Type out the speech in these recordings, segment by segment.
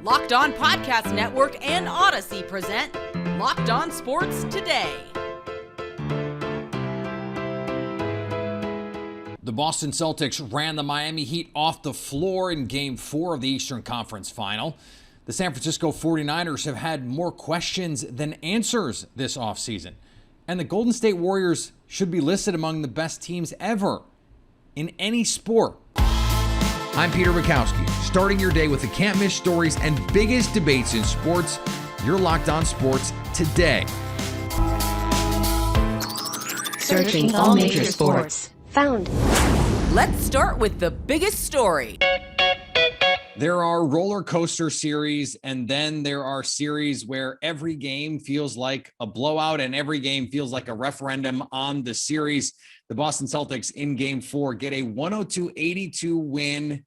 Locked On Podcast Network and Odyssey present Locked On Sports Today. The Boston Celtics ran the Miami Heat off the floor in Game 4 of the Eastern Conference Final. The San Francisco 49ers have had more questions than answers this offseason. And the Golden State Warriors should be listed among the best teams ever in any sport. I'm Peter Bukowski, starting your day with the can't-miss stories and biggest debates in sports. You're Locked On Sports Today. Searching all major sports. Found. Let's start with the biggest story. There are roller coaster series, and then there are series where every game feels like a blowout and every game feels like a referendum on the series. The Boston Celtics in Game 4 get a 102-82 win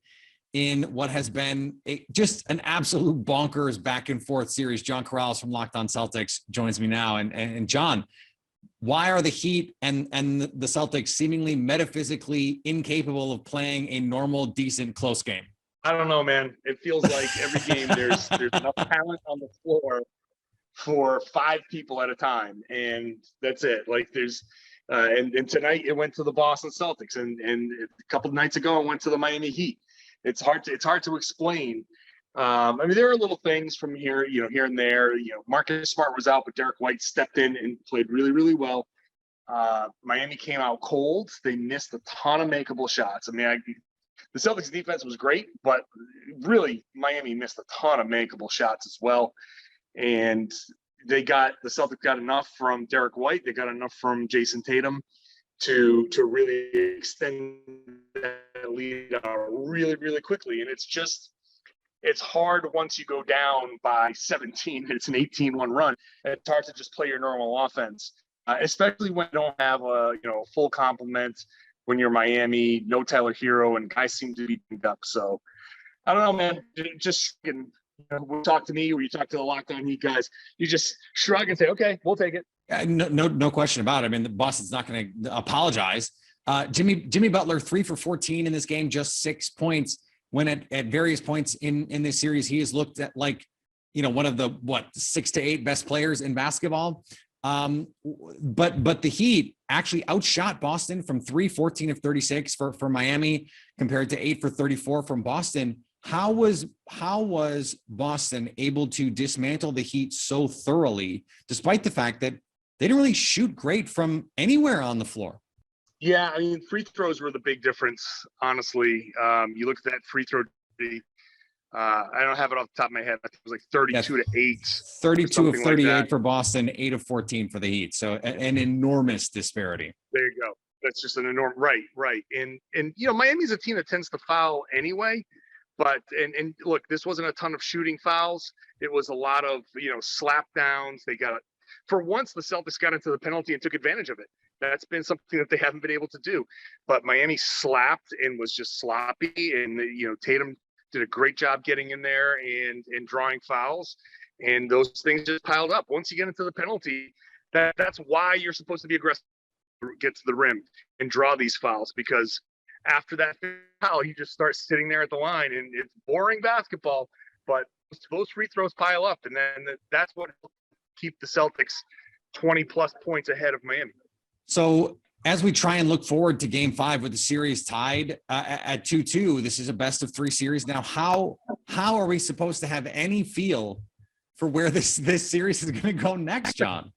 in what has been just an absolute bonkers back and forth series. John Corrales from Locked On Celtics joins me now. And John, why are the Heat and the Celtics seemingly metaphysically incapable of playing a normal, decent, close game? I don't know, man. It feels like every game there's enough talent on the floor for 5 people at a time, and that's it. Like there's and tonight it went to the Boston Celtics, and a couple of nights ago it went to the Miami Heat. It's hard to explain. I mean, there are little things from here and there. Marcus Smart was out, but Derek White stepped in and played really, really well. Miami came out cold. They missed a ton of makeable shots. I mean, the Celtics defense was great, but really Miami missed a ton of makeable shots as well. And the Celtics got enough from Derek White. They got enough from Jason Tatum to really extend that lead really, really quickly. And it's hard once you go down by 17. It's an 18-1 run. It's hard to just play your normal offense, especially when you don't have a full complement. When you're Miami, no Tyler Hero, and guys seem to be beat up. So I don't know, man. Just talk to me, or you talk to the Locked On Heat guys. You just shrug and say, "Okay, we'll take it." No question about it. I mean, Boston's not going to apologize. Jimmy Butler 3 for 14 in this game, just 6 points. When at various points in this series, he has looked at like one of the 6 to 8 best players in basketball. But the Heat actually outshot Boston from 14 of 36 for Miami compared to 8 for 34 from Boston. How was Boston able to dismantle the Heat so thoroughly, despite the fact that they didn't really shoot great from anywhere on the floor? Yeah, I mean, free throws were the big difference, honestly. You look at that free throw. I don't have it off the top of my head. I think it was like 32 to 8. 32 of 38 for Boston, 8 of 14 for the Heat. So an enormous disparity. There you go. That's just an enormous right. And Miami's a team that tends to foul anyway. But and look, this wasn't a ton of shooting fouls. It was a lot of slap downs. For once the Celtics got into the penalty and took advantage of it. That's been something that they haven't been able to do. But Miami slapped and was just sloppy, and Tatum did a great job getting in there and drawing fouls, and those things just piled up. Once you get into the penalty, that's why you're supposed to be aggressive, get to the rim and draw these fouls, because after that foul, you just start sitting there at the line, and it's boring basketball, but those free throws pile up, and then that's what keep the Celtics 20 plus points ahead of Miami. So as we try and look forward to Game 5 with the series tied at 2-2, this is a best of 3 series. Now, how are we supposed to have any feel for where this series is going to go next, John?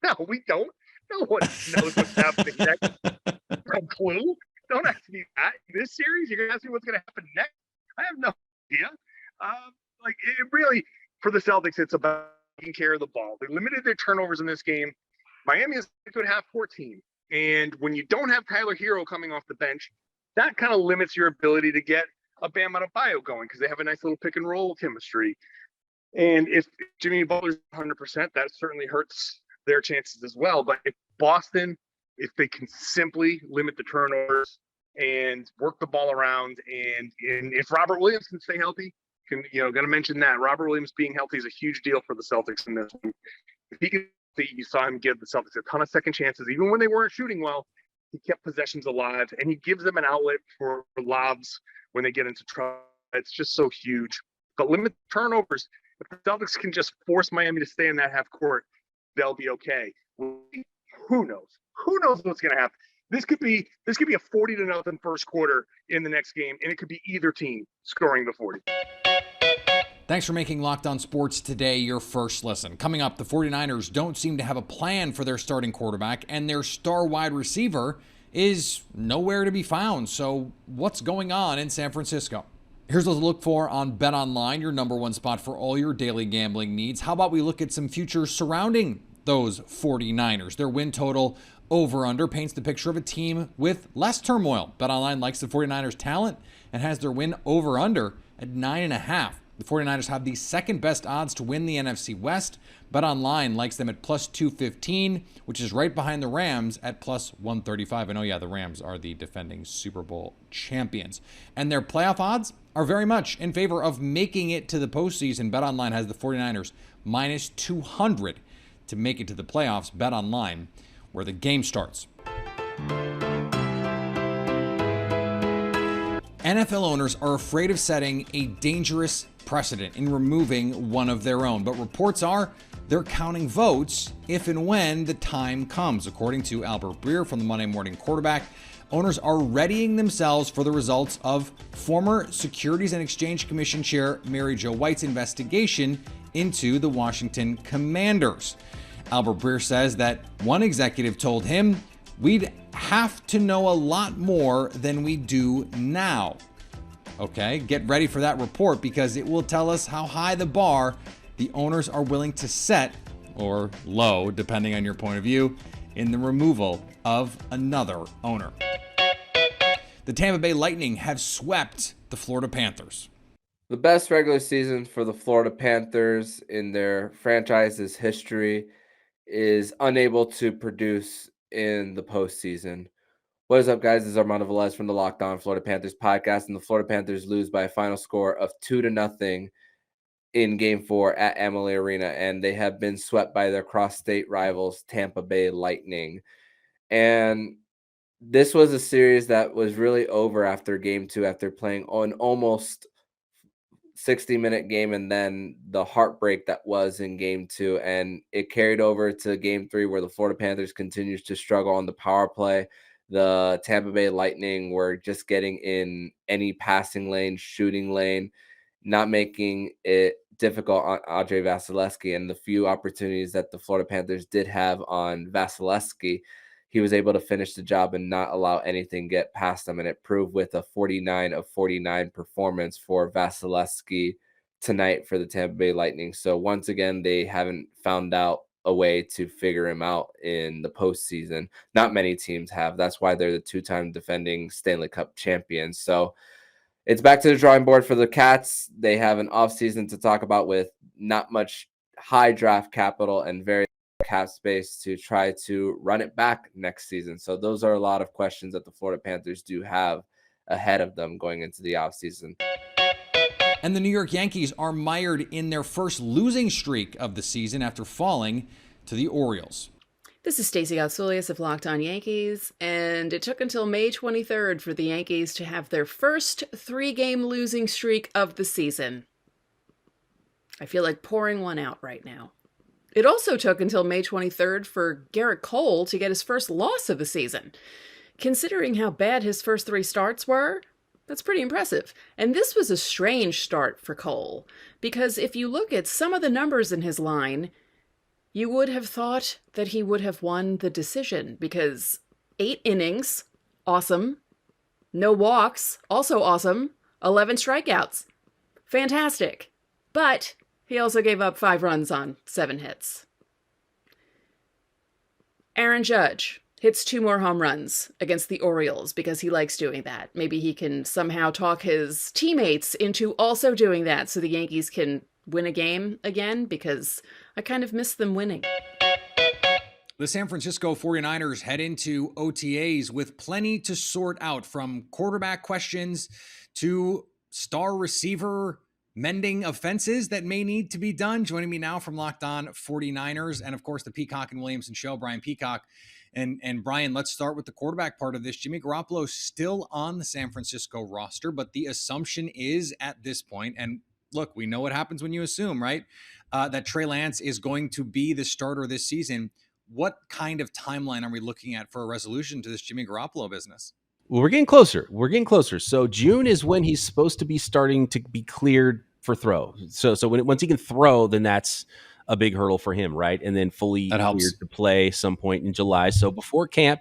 No, we don't. No one knows what's happening next. No clue. Don't ask me that. This series, you're going to ask me what's going to happen next? I have no idea. It really, for the Celtics, it's about taking care of the ball. They limited their turnovers in this game. Miami is a good half-court team. And when you don't have Tyler Hero coming off the bench, that kind of limits your ability to get a Bam Adebayo going, because they have a nice little pick and roll chemistry. And if Jimmy Butler's 100%, that certainly hurts their chances as well. But if Boston, if they can simply limit the turnovers and work the ball around, and if Robert Williams can stay healthy, going to mention that Robert Williams being healthy is a huge deal for the Celtics in this one. If he can, you saw him give the Celtics a ton of second chances, even when they weren't shooting well. He kept possessions alive, and he gives them an outlet for lobs when they get into trouble. It's just so huge. but limit turnovers. If the Celtics can just force Miami to stay in that half court, they'll be okay. Who knows? Who knows what's going to happen? This could be a 40-0 first quarter in the next game, and it could be either team scoring the 40. Thanks for making Locked On Sports Today your first listen. Coming up, the 49ers don't seem to have a plan for their starting quarterback, and their star wide receiver is nowhere to be found. So what's going on in San Francisco? Here's what to look for on BetOnline, your number one spot for all your daily gambling needs. How about we look at some futures surrounding those 49ers? Their win total over-under paints the picture of a team with less turmoil. BetOnline likes the 49ers' talent and has their win over-under at 9.5. The 49ers have the second best odds to win the NFC West. BetOnline likes them at plus 215, which is right behind the Rams at plus 135. And the Rams are the defending Super Bowl champions. And their playoff odds are very much in favor of making it to the postseason. BetOnline has the 49ers minus 200 to make it to the playoffs. BetOnline, where the game starts. NFL owners are afraid of setting a dangerous precedent in removing one of their own, but reports are they're counting votes if and when the time comes. According to Albert Breer from the Monday Morning Quarterback, owners are readying themselves for the results of former Securities and Exchange Commission Chair Mary Jo White's investigation into the Washington Commanders. Albert Breer says that one executive told him, "We'd have to know a lot more than we do now." Okay, get ready for that report because it will tell us how high the bar the owners are willing to set, or low, depending on your point of view, in the removal of another owner. The Tampa Bay Lightning have swept the Florida Panthers. The best regular season for the Florida Panthers in their franchise's history is unable to produce in the postseason. What is up, guys? This is Armando Velez from the Locked On Florida Panthers podcast, and the Florida Panthers lose by a final score of 2-0 in Game 4 at Amalie Arena, and they have been swept by their cross-state rivals, Tampa Bay Lightning. And this was a series that was really over after Game 2, after playing an almost 60-minute game, and then the heartbreak that was in Game 2, and it carried over to Game 3, where the Florida Panthers continues to struggle on the power play. The Tampa Bay Lightning were just getting in any passing lane, shooting lane, not making it difficult on Andre Vasilevsky. And the few opportunities that the Florida Panthers did have on Vasilevsky, he was able to finish the job and not allow anything get past him. And it proved with a 49 of 49 performance for Vasilevsky tonight for the Tampa Bay Lightning. So once again, they haven't found out a way to figure him out in the postseason. Not many teams have. That's why they're the two-time defending Stanley Cup champions. So it's back to the drawing board for the Cats. They have an offseason to talk about with not much high draft capital and very cap space to try to run it back next season. So those are a lot of questions that the Florida Panthers do have ahead of them going into the offseason. And the New York Yankees are mired in their first losing streak of the season after falling to the Orioles. This is Stacey Gotsoulias of Locked On Yankees, and it took until May 23rd for the Yankees to have their first 3-game losing streak of the season. I feel like pouring one out right now. It also took until May 23rd for Garrett Cole to get his first loss of the season. Considering how bad his first 3 starts were, that's pretty impressive. And this was a strange start for Cole, because if you look at some of the numbers in his line, you would have thought that he would have won the decision, because 8 innings, awesome. No walks, also awesome. 11 strikeouts, fantastic. But he also gave up 5 runs on 7 hits. Aaron Judge hits 2 more home runs against the Orioles because he likes doing that. Maybe he can somehow talk his teammates into also doing that so the Yankees can win a game again, because I kind of miss them winning. The San Francisco 49ers head into OTAs with plenty to sort out, from quarterback questions to star receiver mending offenses that may need to be done. Joining me now from Locked On 49ers, and of course the Peacock and Williamson show, Brian Peacock. And Brian, let's start with the quarterback part of this. Jimmy Garoppolo still on the San Francisco roster, but the assumption is at this point, and look, we know what happens when you assume, right? That Trey Lance is going to be the starter this season. What kind of timeline are we looking at for a resolution to this Jimmy Garoppolo business? Well, we're getting closer. So June is when he's supposed to be starting to be cleared for throw. So once he can throw, then that's a big hurdle for him, right? And then fully cleared to play some point in July. So before camp,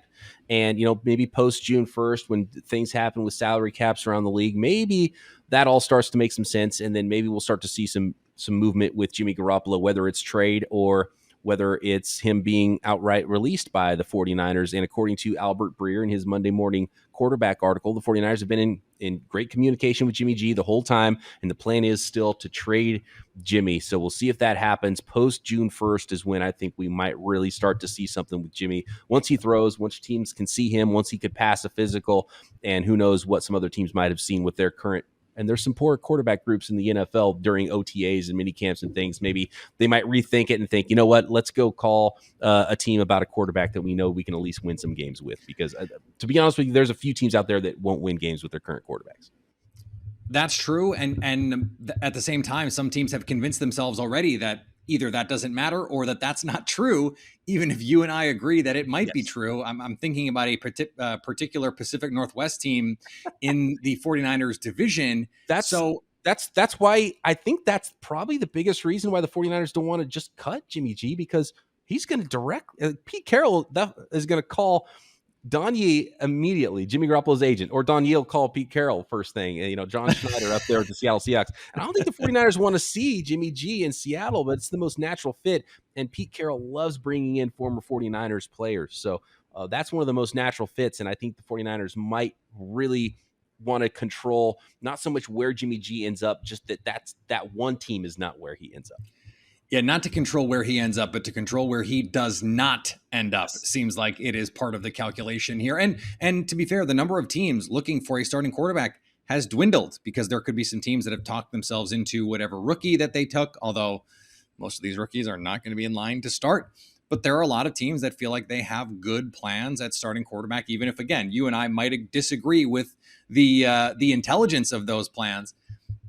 and maybe post June 1st, when things happen with salary caps around the league, maybe that all starts to make some sense, and then maybe we'll start to see some movement with Jimmy Garoppolo, whether it's trade or whether it's him being outright released by the 49ers. And according to Albert Breer in his Monday Morning Quarterback article, the 49ers have been in great communication with Jimmy G the whole time, and the plan is still to trade Jimmy. So we'll see if that happens. Post June 1st is when I think we might really start to see something with Jimmy. Once he throws, once teams can see him, once he could pass a physical, and who knows what some other teams might have seen with their current. And there's some poor quarterback groups in the NFL during OTAs and mini camps and things. Maybe they might rethink it and think, you know what, let's go call a team about a quarterback that we know we can at least win some games with. Because to be honest with you, there's a few teams out there that won't win games with their current quarterbacks. That's true. And at the same time, some teams have convinced themselves already that either that doesn't matter or that that's not true, even if you and I agree that it might be true. I'm thinking about a particular Pacific Northwest team in the 49ers division. That's why I think that's probably the biggest reason why the 49ers don't want to just cut Jimmy G, because he's going to Pete Carroll is going to call Donye immediately, Jimmy Garoppolo's agent, or Donye will call Pete Carroll first thing. John Schneider up there at the Seattle Seahawks. And I don't think the 49ers want to see Jimmy G in Seattle, but it's the most natural fit. And Pete Carroll loves bringing in former 49ers players. So that's one of the most natural fits. And I think the 49ers might really want to control not so much where Jimmy G ends up, just that one team is not where he ends up. Yeah, not to control where he ends up, but to control where he does not end up. Seems like it is part of the calculation here. And to be fair, the number of teams looking for a starting quarterback has dwindled, because there could be some teams that have talked themselves into whatever rookie that they took, although most of these rookies are not going to be in line to start. But there are a lot of teams that feel like they have good plans at starting quarterback, even if, again, you and I might disagree with the intelligence of those plans.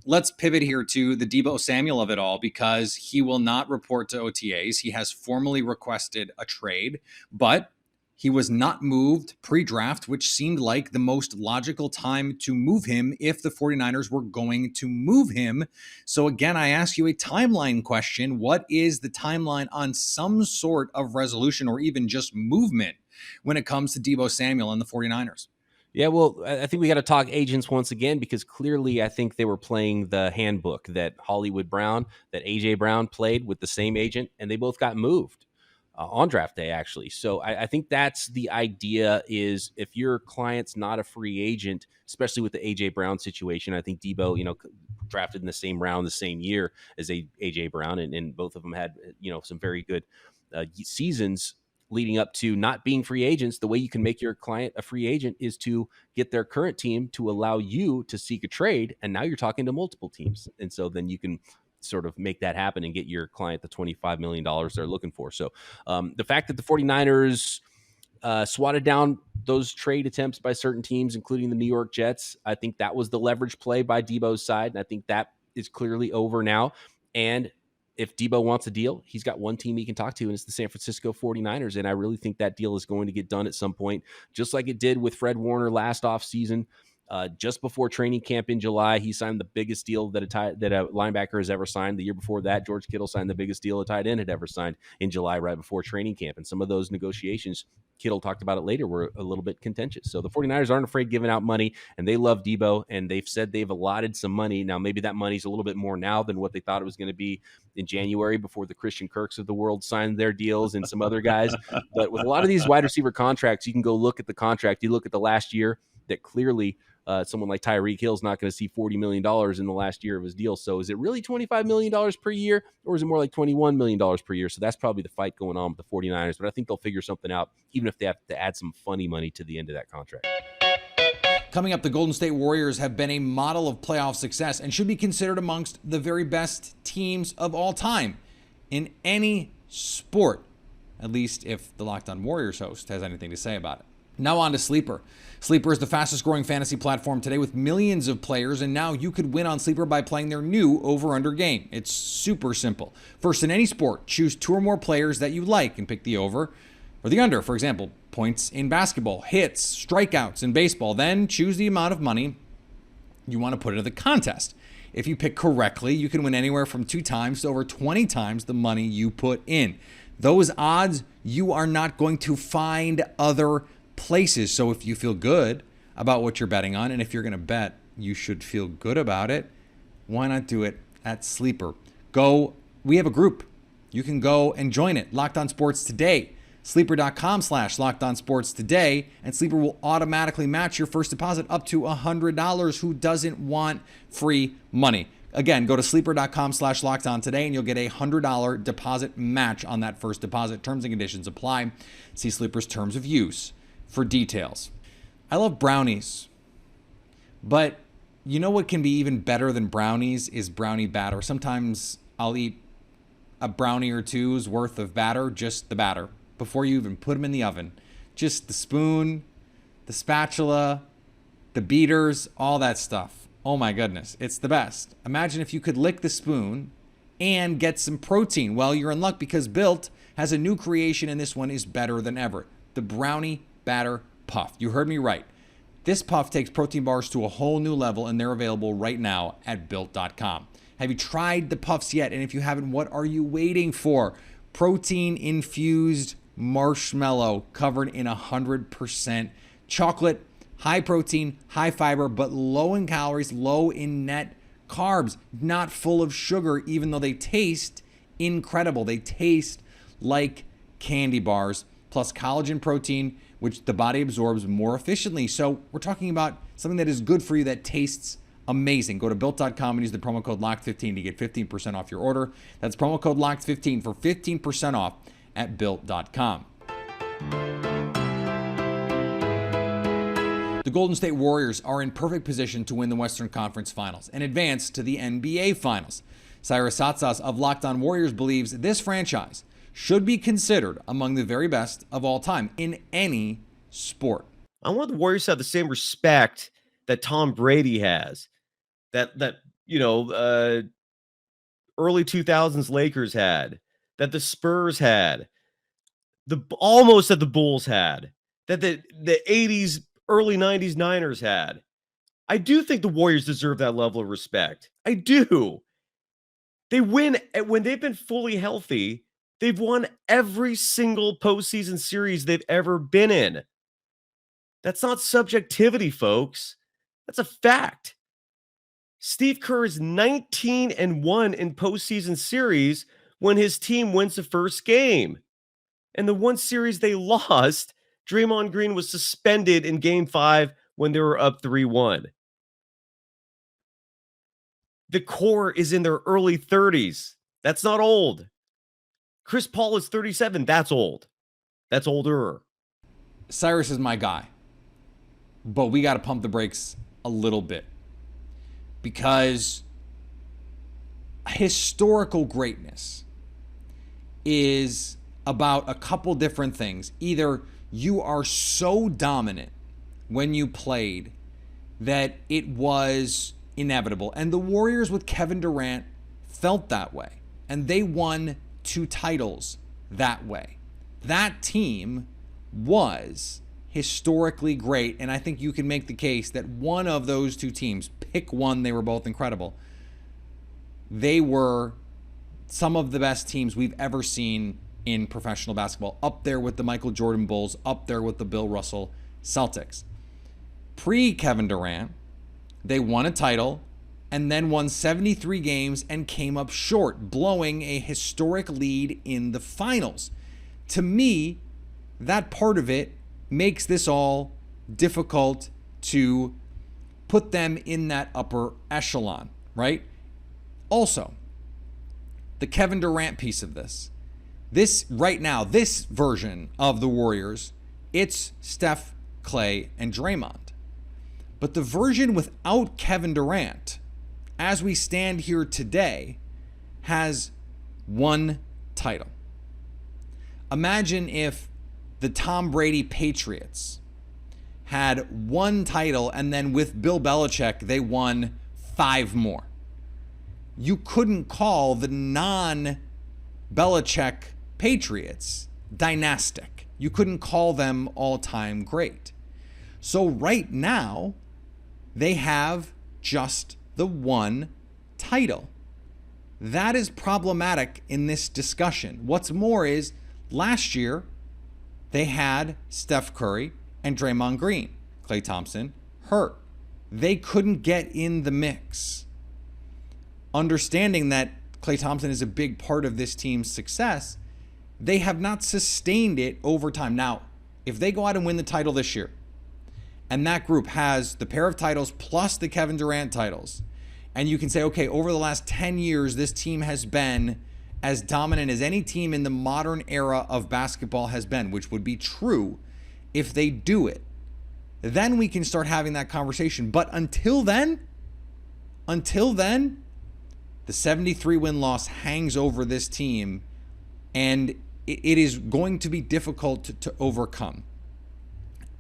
Let's pivot here to the Deebo Samuel of it all, because he will not report to OTAs. He has formally requested a trade, but he was not moved pre-draft, which seemed like the most logical time to move him if the 49ers were going to move him. So again, I ask you a timeline question. What is the timeline on some sort of resolution or even just movement when it comes to Deebo Samuel and the 49ers? Yeah, well, I think we got to talk agents once again, because clearly I think they were playing the handbook that Hollywood Brown, that A.J. Brown played with the same agent, and they both got moved on draft day, actually. So I think that's the idea, is if your client's not a free agent, especially with the A.J. Brown situation. I think Deebo, drafted in the same round the same year as A.J. Brown, and both of them had, some very good seasons leading up to not being free agents. The way you can make your client a free agent is to get their current team to allow you to seek a trade. And now you're talking to multiple teams. And so then you can sort of make that happen and get your client the $25 million they're looking for. So the fact that the 49ers swatted down those trade attempts by certain teams, including the New York Jets, I think that was the leverage play by Deebo's side. And I think that is clearly over now. And if Deebo wants a deal, he's got one team he can talk to, and it's the San Francisco 49ers. And I really think that deal is going to get done at some point, just like it did with Fred Warner last offseason. Just before training camp in July, he signed the biggest deal that a linebacker has ever signed. The year before that, George Kittle signed the biggest deal a tight end had ever signed in July, right before training camp. And some of those negotiations, Kittle talked about it later, were a little bit contentious. So the 49ers aren't afraid giving out money, and they love Deebo, and they've said they've allotted some money. Now, maybe that money's a little bit more now than what they thought it was going to be in January before the Christian Kirks of the world signed their deals and some other guys. But with a lot of these wide receiver contracts, you can go look at the contract. You look at the last year that clearly someone like Tyreek Hill is not going to see $40 million in the last year of his deal. So is it really $25 million per year, or is it more like $21 million per year? So that's probably the fight going on with the 49ers, but I think they'll figure something out, even if they have to add some funny money to the end of that contract. Coming up, the Golden State Warriors have been a model of playoff success and should be considered amongst the very best teams of all time in any sport, at least if the Locked On Warriors host has anything to say about it. Now on to Sleeper. Sleeper is the fastest growing fantasy platform today with millions of players, and now you could win on Sleeper by playing their new over-under game. It's super simple. First, in any sport, choose 2 or more players that you like and pick the over or the under. For example, points in basketball, hits, strikeouts in baseball. Then choose the amount of money you want to put into the contest. If you pick correctly, you can win anywhere from 2 times to over 20 times the money you put in. Those odds you are not going to find other places. So if you feel good about what you're betting on, and if you're going to bet, you should feel good about it, why not do it at Sleeper? We have a group. You can go and join it. Locked On Sports Today. Sleeper.com/LockedOnSports today, and Sleeper will automatically match your first deposit up to $100. Who doesn't want free money? Again, go to Sleeper.com/LockedOn today, and you'll get a $100 deposit match on that first deposit. Terms and conditions apply. See Sleeper's terms of use for details. I love brownies, but you know what can be even better than brownies is brownie batter. Sometimes I'll eat a brownie or two's worth of batter, just the batter, before you even put them in the oven. Just the spoon, the spatula, the beaters, all that stuff. Oh my goodness, it's the best. Imagine if you could lick the spoon and get some protein. Well, you're in luck because Built has a new creation, and this one is better than ever. The Brownie Batter Puff. You heard me right. This puff takes protein bars to a whole new level, and they're available right now at Built.com. Have you tried the puffs yet? And if you haven't, what are you waiting for? Protein-infused marshmallow covered in 100% chocolate, high protein, high fiber, but low in calories, low in net carbs, not full of sugar, even though they taste incredible. They taste like candy bars, plus collagen protein, which the body absorbs more efficiently. So we're talking about something that is good for you, that tastes amazing. Go to Built.com and use the promo code LOCKED15 to get 15% off your order. That's promo code LOCKED15 for 15% off at Built.com. The Golden State Warriors are in perfect position to win the Western Conference Finals and advance to the NBA Finals. Cyrus Satsas of Locked On Warriors believes this franchise should be considered among the very best of all time in any sport. I want the Warriors to have the same respect that Tom Brady has, that early 2000s Lakers had, that the Spurs had, almost that the Bulls had, that the 80s, early 90s Niners had. I do think the Warriors deserve that level of respect. I do. They win when they've been fully healthy. They've won every single postseason series they've ever been in. That's not subjectivity, folks. That's a fact. Steve Kerr is 19-1 in postseason series when his team wins the first game. And the one series they lost, Draymond Green was suspended in Game 5 when they were up 3-1. The core is in their early 30s. That's not old. Chris Paul is 37. That's old. That's older. Cyrus is my guy, but we got to pump the brakes a little bit, because historical greatness is about a couple different things. Either you are so dominant when you played that it was inevitable, and the Warriors with Kevin Durant felt that way, and they won 2 titles that way. That team was historically great, and I think you can make the case that one of those 2 teams, pick one, they were both incredible. They were some of the best teams we've ever seen in professional basketball, up there with the Michael Jordan Bulls, up there with the Bill Russell Celtics. Pre-Kevin Durant, they won a title and then won 73 games and came up short, blowing a historic lead in the finals. To me, that part of it makes this all difficult to put them in that upper echelon, right? Also, the Kevin Durant piece of this right now, this version of the Warriors, it's Steph, Clay, and Draymond. But the version without Kevin Durant, as we stand here today, has 1 title. Imagine if the Tom Brady Patriots had one title, and then with Bill Belichick, they won 5 more. You couldn't call the non-Belichick Patriots dynastic. You couldn't call them all-time great. So right now, they have just the one title. That is problematic in this discussion. What's more is, last year, they had Steph Curry and Draymond Green. Klay Thompson hurt. They couldn't get in the mix. Understanding that Klay Thompson is a big part of this team's success, they have not sustained it over time. Now, if they go out and win the title this year, and that group has the pair of titles plus the Kevin Durant titles, and you can say, okay, over the last 10 years, this team has been as dominant as any team in the modern era of basketball has been, which would be true if they do it, then we can start having that conversation. But until then, the 73 win loss hangs over this team, and it is going to be difficult to overcome.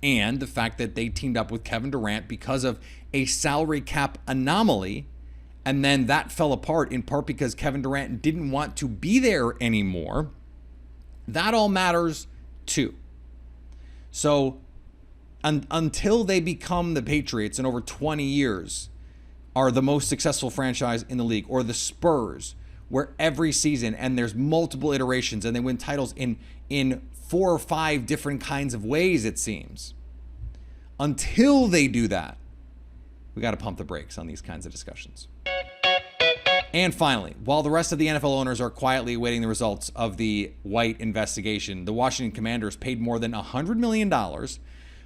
And the fact that they teamed up with Kevin Durant because of a salary cap anomaly, and then that fell apart in part because Kevin Durant didn't want to be there anymore, that all matters too. So until they become the Patriots in over 20 years, are the most successful franchise in the league, or the Spurs, where every season, and there's multiple iterations, and they win titles in 4 or 5 different kinds of ways, it seems. Until they do that, we got to pump the brakes on these kinds of discussions. And finally, while the rest of the NFL owners are quietly awaiting the results of the White investigation, the Washington Commanders paid more than $100 million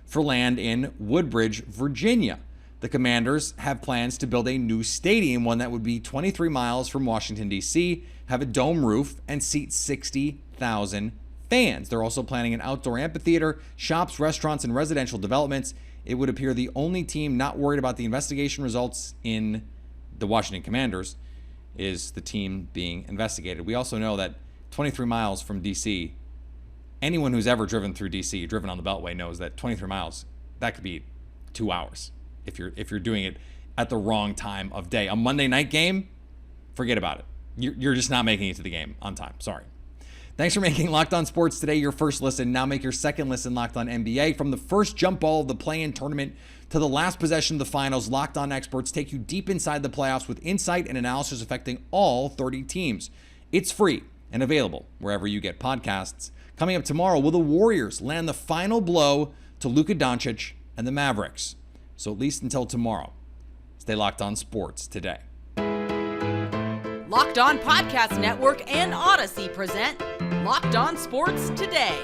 for land in Woodbridge, Virginia. The Commanders have plans to build a new stadium, one that would be 23 miles from Washington, D.C., have a dome roof, and seat 60,000 fans. They're also planning an outdoor amphitheater, shops, restaurants, and residential developments. It would appear the only team not worried about the investigation results in the Washington Commanders is the team being investigated. We also know that 23 miles from D.C., anyone who's ever driven through D.C., driven on the Beltway, knows that 23 miles, that could be 2 hours. If you're doing it at the wrong time of day. A Monday night game, forget about it. You're just not making it to the game on time. Sorry. Thanks for making Locked On Sports today your first listen. Now make your second listen Locked On NBA. From the first jump ball of the play-in tournament to the last possession of the finals, Locked On experts take you deep inside the playoffs with insight and analysis affecting all 30 teams. It's free and available wherever you get podcasts. Coming up tomorrow, will the Warriors land the final blow to Luka Doncic and the Mavericks? So at least until tomorrow, stay locked on sports today. Locked On Podcast Network and Odyssey present Locked On Sports Today.